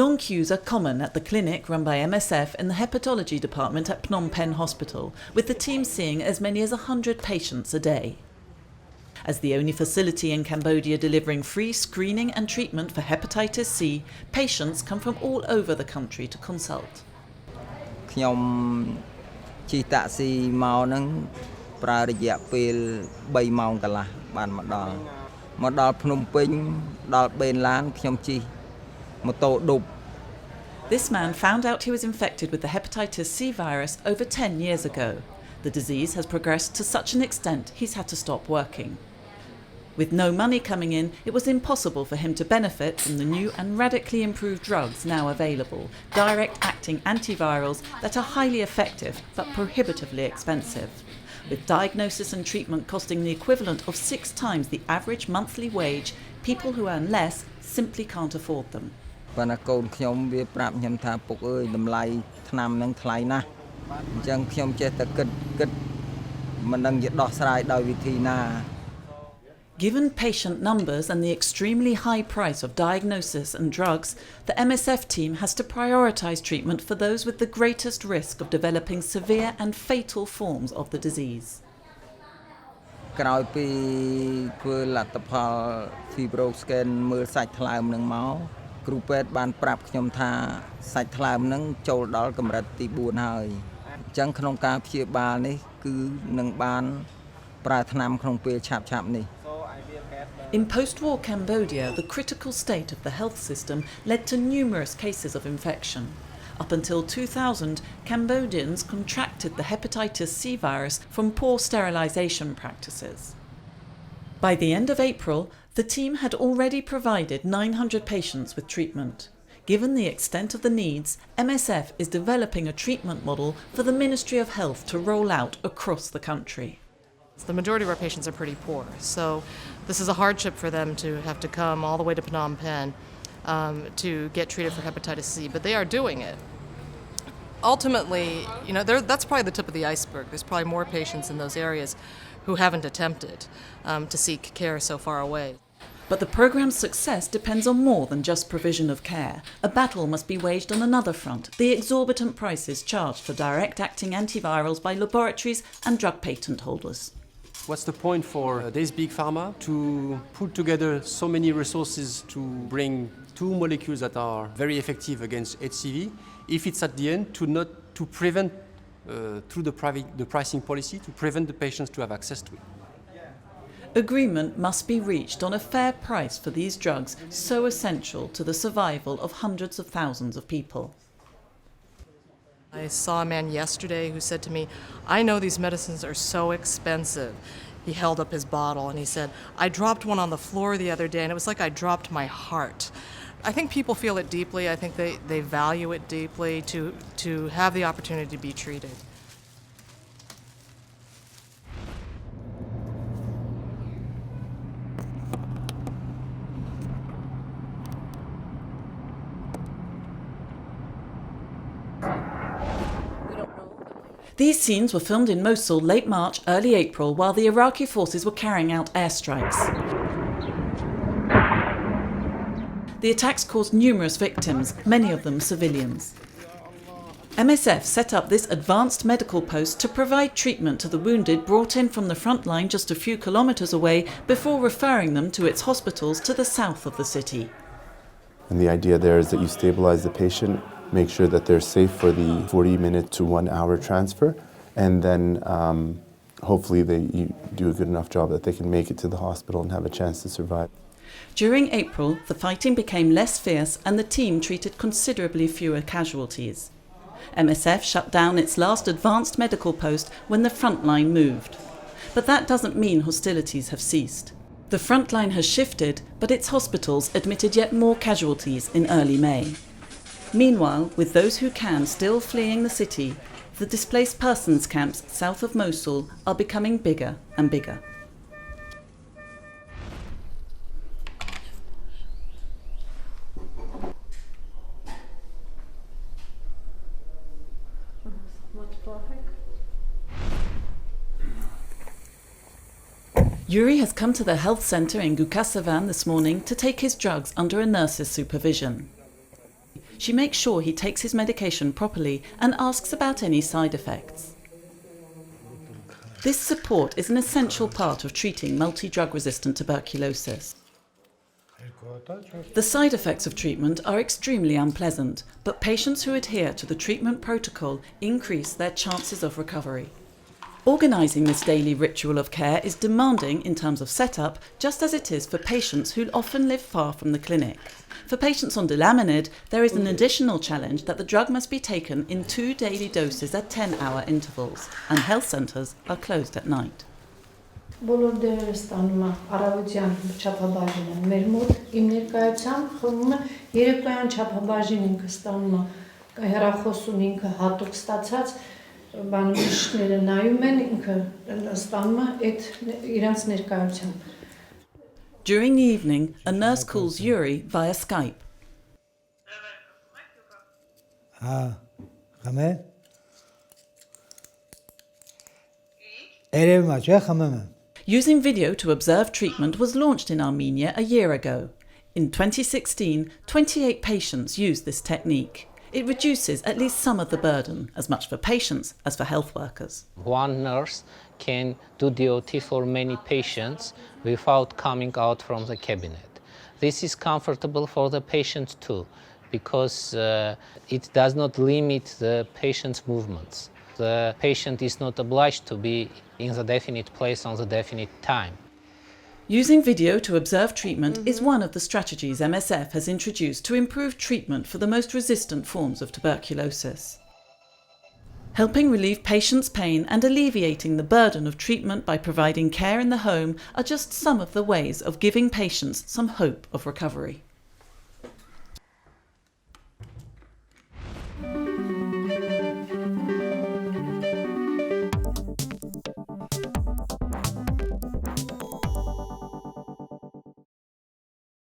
Long queues are common at the clinic run by MSF in the hepatology department at Phnom Penh Hospital, with the team seeing as many as 100 patients a day. As the only facility in Cambodia delivering free screening and treatment for hepatitis C, patients come from all over the country to consult. ខ្ញុំជិះតាក់ស៊ីមកហ្នឹងប្រើរយៈពេល3ម៉ោងកន្លះបានមកដល់ភ្នំពេញដល់បេនឡានខ្ញុំជិះ This man found out he was infected with the hepatitis C virus over 10 years ago. The disease has progressed to such an extent he's had to stop working. With no money coming in, it was impossible for him to benefit from the new and radically improved drugs now available, direct-acting antivirals that are highly effective but prohibitively expensive. With diagnosis and treatment costing the equivalent of 6 times the average monthly wage, people who earn less simply can't afford them. ប៉ុន្តែកូនខ្ញុំវាប្រាប់ខ្ញុំថាពុកអើយតម្លៃថ្នាំនឹងថ្លៃណាស់អញ្ចឹងខ្ញុំចេះតែគិតមិនដឹងជាដោះស្រាយដោយវិធីណា Given patient numbers and the extremely high price of diagnosis and drugs, the MSF team has to prioritise treatment for those with the greatest risk of developing severe and fatal forms of the disease. ក្រោយពីធ្វើលទ្ធផល fibro scan មើលសាច់ថ្លើមនឹងមកគ្រូពេទ្យបានប្រាប់ខ្ញុំថាសាច់ថ្លើមនឹងចូលដល់កម្រិតទី 4 ហើយអញ្ចឹងក្នុងការព្យាបាលនេះគឺនឹងបានប្រើថ្នាំក្នុងពេលឆាប់ៗនេះ In post-war Cambodia, the critical state of the health system led to numerous cases of infection. Up until 2000, Cambodians contracted the hepatitis C virus from poor sterilisation practices. By the end of April, the team had already provided 900 patients with treatment. Given the extent of the needs, MSF is developing a treatment model for the Ministry of Health to roll out across the country. The majority of our patients are pretty poor, so this is a hardship for them to have to come all the way to Phnom Penh to get treated for hepatitis C, but they are doing it. Ultimately, that's probably the tip of the iceberg. There's probably more patients in those areas who haven't attempted to seek care so far away. But the programme's success depends on more than just provision of care. A battle must be waged on another front, the exorbitant prices charged for direct-acting antivirals by laboratories and drug patent holders. What's the point for this big pharma to put together so many resources to bring 2 molecules that are very effective against HCV if it's at the end to prevent through the pricing policy to prevent the patients to have access to it? Agreement must be reached on a fair price for these drugs so essential to the survival of hundreds of thousands of people. I saw a man yesterday who said to me, I know these medicines are so expensive. He held up his bottle and he said, I dropped one on the floor the other day and it was like I dropped my heart. I think people feel it deeply. I think they value it deeply to have the opportunity to be treated. These scenes were filmed in Mosul late March, early April, while the Iraqi forces were carrying out airstrikes. The attacks caused numerous victims, many of them civilians. MSF set up this advanced medical post to provide treatment to the wounded brought in from the front line just a few kilometres away before referring them to its hospitals to the south of the city. And the idea there is that you stabilise the patient, make sure that they're safe for the 40-minute to 1-hour transfer, and then hopefully you do a good enough job that they can make it to the hospital and have a chance to survive. During April, the fighting became less fierce and the team treated considerably fewer casualties. MSF shut down its last advanced medical post when the front line moved. But that doesn't mean hostilities have ceased. The front line has shifted, but its hospitals admitted yet more casualties in early May. Meanwhile, with those who can still fleeing the city, the displaced persons camps south of Mosul are becoming bigger and bigger. Yuri has come to the health centre in Gukasavan this morning to take his drugs under a nurse's supervision. She makes sure he takes his medication properly and asks about any side effects. This support is an essential part of treating multi-drug resistant tuberculosis. The side effects of treatment are extremely unpleasant, but patients who adhere to the treatment protocol increase their chances of recovery. Organising this daily ritual of care is demanding in terms of setup, just as it is for patients who often live far from the clinic. For patients on delaminid, there is an additional challenge that the drug must be taken in 2 daily doses at 10-hour intervals, and health centres are closed at night. Բոլոր դերերը ստանում է առավոտյան չափաբաժին են մեր մոտ իմ ներկայությամբ խմում է երեկոյան չափաբաժին ինքը ստանում է հեռախոսում ինքը հատուկ ստացած բանումիշները նայում են ինքը ստանում է այդ իրանց ներկայությամբ. During the evening, a nurse calls Yuri via Skype. Խմե Երևի մաչ խմեմ. Using video to observe treatment was launched in Armenia a year ago. In 2016, 28 patients used this technique. It reduces at least some of the burden, as much for patients as for health workers. One nurse can do DOT for many patients without coming out from the cabinet. This is comfortable for the patient too, because it does not limit the patient's movements. The patient is not obliged to be in the definite place on the definite time. Using video to observe treatment is one of the strategies MSF has introduced to improve treatment for the most resistant forms of tuberculosis. Helping relieve patients' pain and alleviating the burden of treatment by providing care in the home are just some of the ways of giving patients some hope of recovery.